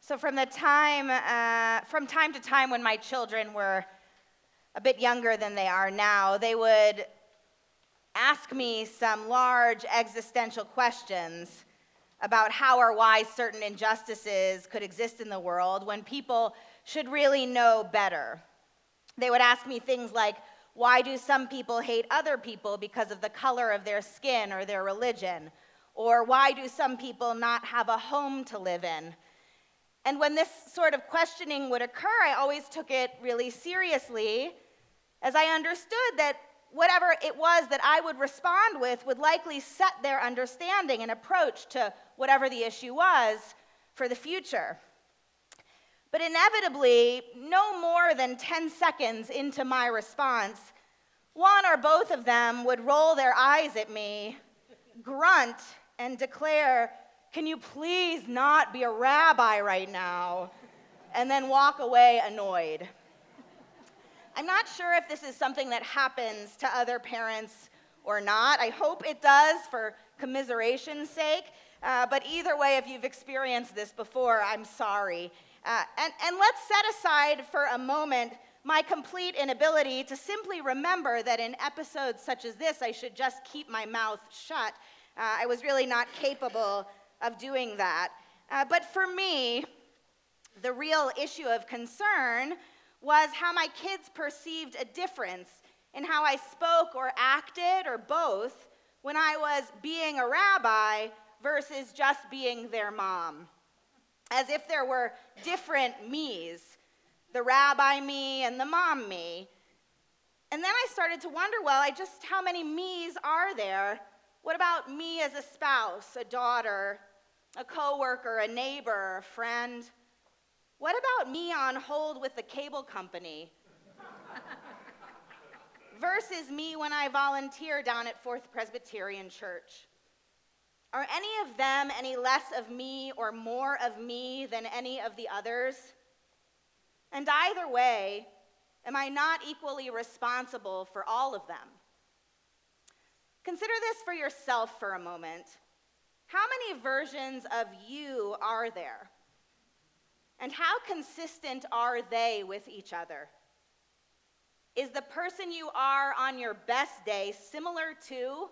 So from time to time when my children were a bit younger than they are now, they would ask me some large existential questions about how or why certain injustices could exist in the world when people should really know better. They would ask me things like, why do some people hate other people because of the color of their skin or their religion? Or why do some people not have a home to live in? And when this sort of questioning would occur, I always took it really seriously, as I understood that whatever it was that I would respond with would likely set their understanding and approach to whatever the issue was for the future. But inevitably, no more than 10 seconds into my response, one or both of them would roll their eyes at me, grunt, and declare, "Can you please not be a rabbi right now?" and then walk away annoyed. I'm not sure if this is something that happens to other parents or not. I hope it does for commiseration's sake, but either way, if you've experienced this before, I'm sorry. And let's set aside for a moment my complete inability to simply remember that in episodes such as this, I should just keep my mouth shut. I was really not capable of doing that. But for me, the real issue of concern was how my kids perceived a difference in how I spoke or acted, or both, when I was being a rabbi versus just being their mom. As if there were different me's, the rabbi me and the mom me. And then I started to wonder, how many me's are there? What about me as a spouse, a daughter, a coworker, a neighbor, a friend? What about me on hold with the cable company? Versus me when I volunteer down at Fourth Presbyterian Church. Are any of them any less of me or more of me than any of the others? And either way, am I not equally responsible for all of them? Consider this for yourself for a moment. How many versions of you are there? And how consistent are they with each other? Is the person you are on your best day similar to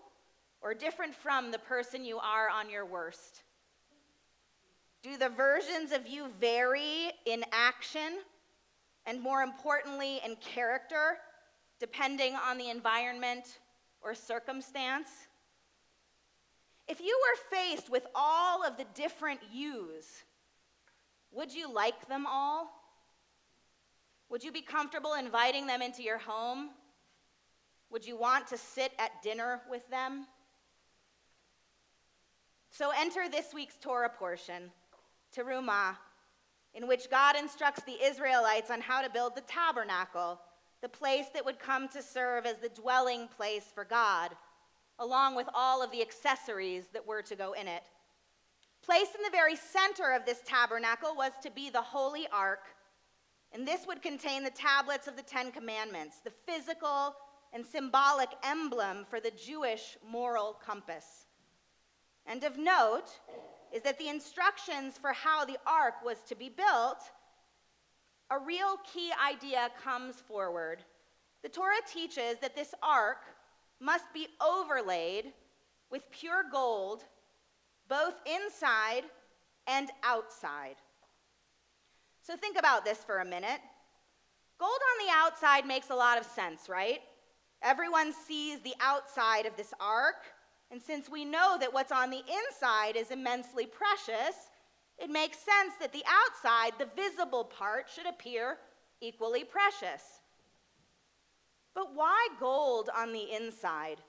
or different from the person you are on your worst? Do the versions of you vary in action and, more importantly, in character, depending on the environment or circumstance? If you were faced with all of the different yous, would you like them all? Would you be comfortable inviting them into your home? Would you want to sit at dinner with them? So enter this week's Torah portion, Terumah, in which God instructs the Israelites on how to build the tabernacle, the place that would come to serve as the dwelling place for God, along with all of the accessories that were to go in it. Placed in the very center of this tabernacle was to be the Holy Ark, and this would contain the tablets of the Ten Commandments, the physical and symbolic emblem for the Jewish moral compass. And of note is that the instructions for how the ark was to be built, a real key idea comes forward. The Torah teaches that this ark must be overlaid with pure gold, both inside and outside. So think about this for a minute. Gold on the outside makes a lot of sense, right? Everyone sees the outside of this ark, and since we know that what's on the inside is immensely precious, it makes sense that the outside, the visible part, should appear equally precious. But why gold on the inside?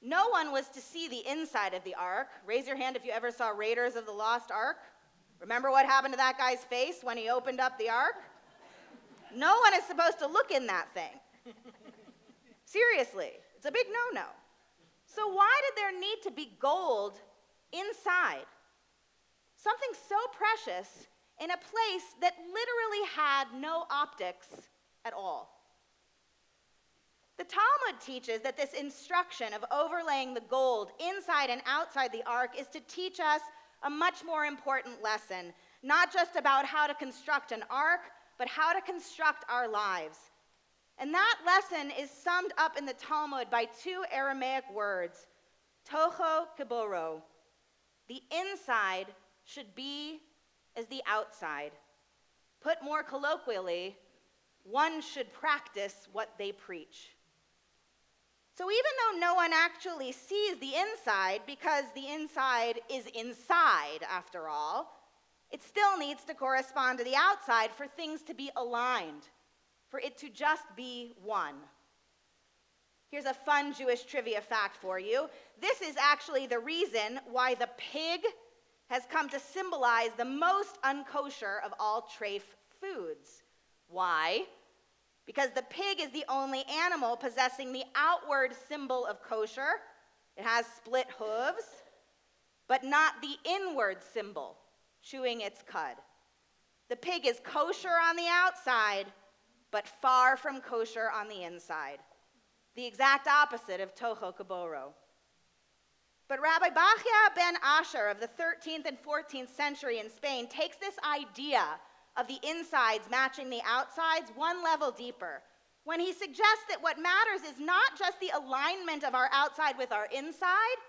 No one was to see the inside of the ark. Raise your hand if you ever saw Raiders of the Lost Ark. Remember what happened to that guy's face when he opened up the ark? No one is supposed to look in that thing. Seriously, it's a big no-no. So why did there need to be gold inside? Something so precious in a place that literally had no optics at all. The Talmud teaches that this instruction of overlaying the gold inside and outside the ark is to teach us a much more important lesson, not just about how to construct an ark, but how to construct our lives. And that lesson is summed up in the Talmud by two Aramaic words, toho kiboro. The inside should be as the outside. Put more colloquially, one should practice what they preach. So even though no one actually sees the inside, because the inside is inside after all, it still needs to correspond to the outside for things to be aligned, for it to just be one. Here's a fun Jewish trivia fact for you. This is actually the reason why the pig has come to symbolize the most unkosher of all treif foods. Why? Because the pig is the only animal possessing the outward symbol of kosher. It has split hooves, but not the inward symbol, chewing its cud. The pig is kosher on the outside, but far from kosher on the inside. The exact opposite of toho kiboro. But Rabbi Bachya ben Asher of the 13th and 14th century in Spain takes this idea of the insides matching the outsides one level deeper, when he suggests that what matters is not just the alignment of our outside with our inside,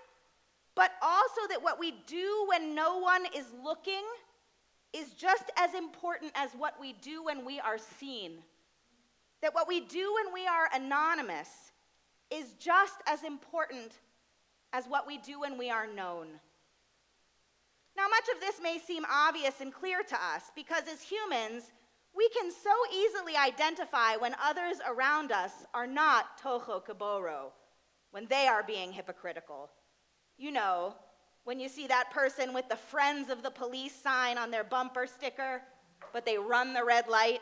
but also that what we do when no one is looking is just as important as what we do when we are seen. That what we do when we are anonymous is just as important as what we do when we are known. Now, much of this may seem obvious and clear to us because as humans, we can so easily identify when others around us are not toho kiboro, when they are being hypocritical. You know, when you see that person with the Friends of the Police sign on their bumper sticker, but they run the red light.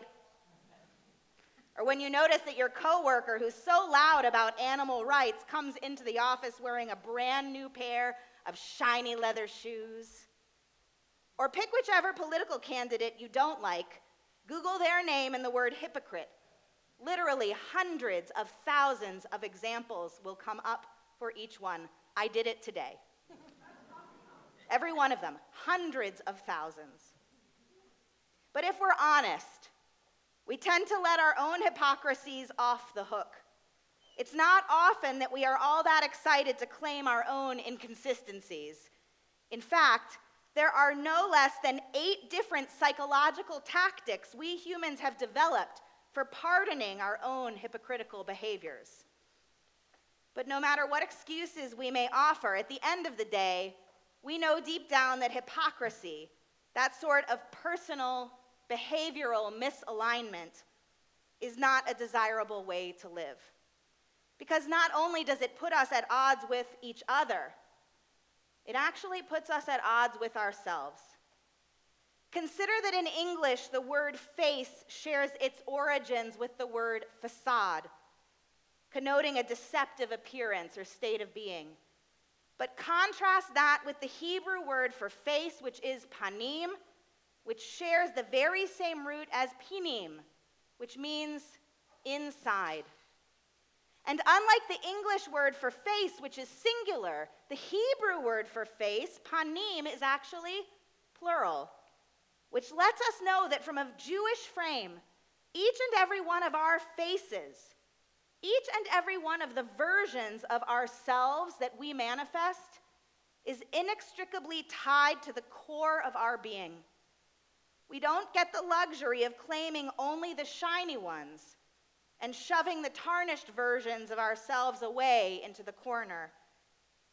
Or when you notice that your coworker who's so loud about animal rights comes into the office wearing a brand new pair of shiny leather shoes. Or pick whichever political candidate you don't like, Google their name and the word hypocrite. Literally hundreds of thousands of examples will come up for each one. I did it today. Every one of them, hundreds of thousands. But if we're honest, we tend to let our own hypocrisies off the hook. It's not often that we are all that excited to claim our own inconsistencies. In fact, there are no less than 8 different psychological tactics we humans have developed for pardoning our own hypocritical behaviors. But no matter what excuses we may offer, at the end of the day, we know deep down that hypocrisy, that sort of personal, behavioral misalignment, is not a desirable way to live. Because not only does it put us at odds with each other, it actually puts us at odds with ourselves. Consider that in English, the word face shares its origins with the word facade, connoting a deceptive appearance or state of being. But contrast that with the Hebrew word for face, which is panim, which shares the very same root as pinim, which means inside. And unlike the English word for face, which is singular, the Hebrew word for face, panim, is actually plural, which lets us know that from a Jewish frame, each and every one of our faces, each and every one of the versions of ourselves that we manifest is inextricably tied to the core of our being. We don't get the luxury of claiming only the shiny ones and shoving the tarnished versions of ourselves away into the corner.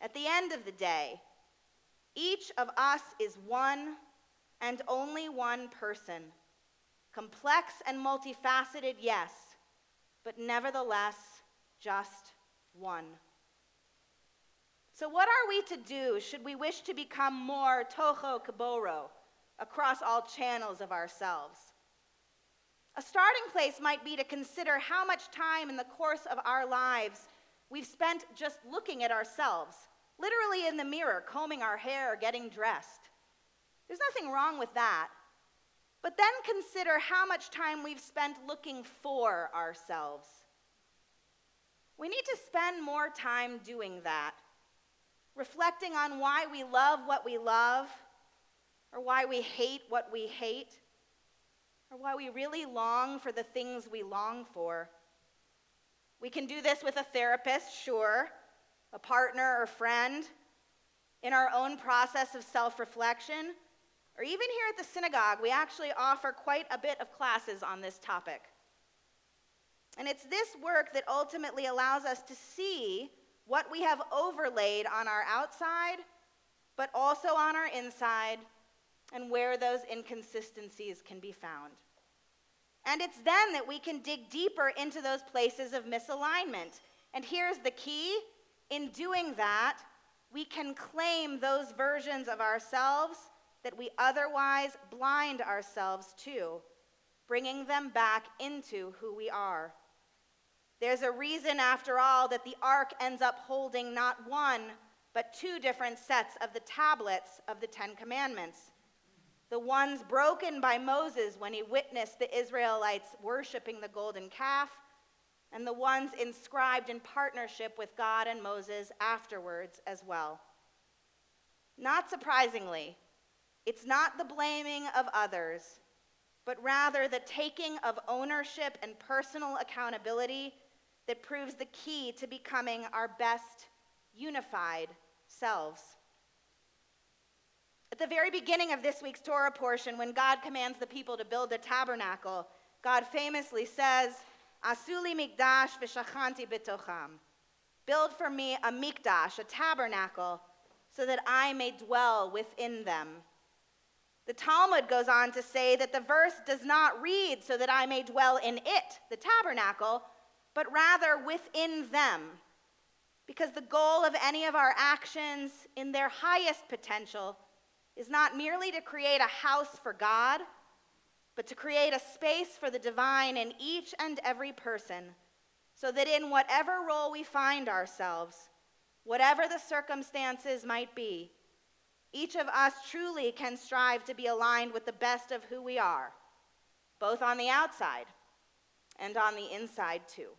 At the end of the day, each of us is one and only one person. Complex and multifaceted, yes, but nevertheless, just one. So what are we to do should we wish to become more toho kiboro across all channels of ourselves? A starting place might be to consider how much time in the course of our lives we've spent just looking at ourselves, literally in the mirror, combing our hair, getting dressed. There's nothing wrong with that. But then consider how much time we've spent looking for ourselves. We need to spend more time doing that, reflecting on why we love what we love, or why we hate what we hate, or why we really long for the things we long for. We can do this with a therapist, sure, a partner or friend, in our own process of self-reflection, or even here at the synagogue, we actually offer quite a bit of classes on this topic. And it's this work that ultimately allows us to see what we have overlaid on our outside, but also on our inside, and where those inconsistencies can be found. And it's then that we can dig deeper into those places of misalignment. And here's the key. In doing that, we can claim those versions of ourselves that we otherwise blind ourselves to, bringing them back into who we are. There's a reason, after all, that the ark ends up holding not one, but two different sets of the tablets of the Ten Commandments. The ones broken by Moses when he witnessed the Israelites worshiping the golden calf, and the ones inscribed in partnership with God and Moses afterwards as well. Not surprisingly, it's not the blaming of others, but rather the taking of ownership and personal accountability that proves the key to becoming our best unified selves. At the very beginning of this week's Torah portion, when God commands the people to build a tabernacle, God famously says, Asuli mikdash v'shachanti b'tocham. Build for me a mikdash, a tabernacle, so that I may dwell within them. The Talmud goes on to say that the verse does not read so that I may dwell in it, the tabernacle, but rather within them. Because the goal of any of our actions in their highest potential is not merely to create a house for God, but to create a space for the divine in each and every person, so that in whatever role we find ourselves, whatever the circumstances might be, each of us truly can strive to be aligned with the best of who we are, both on the outside and on the inside too.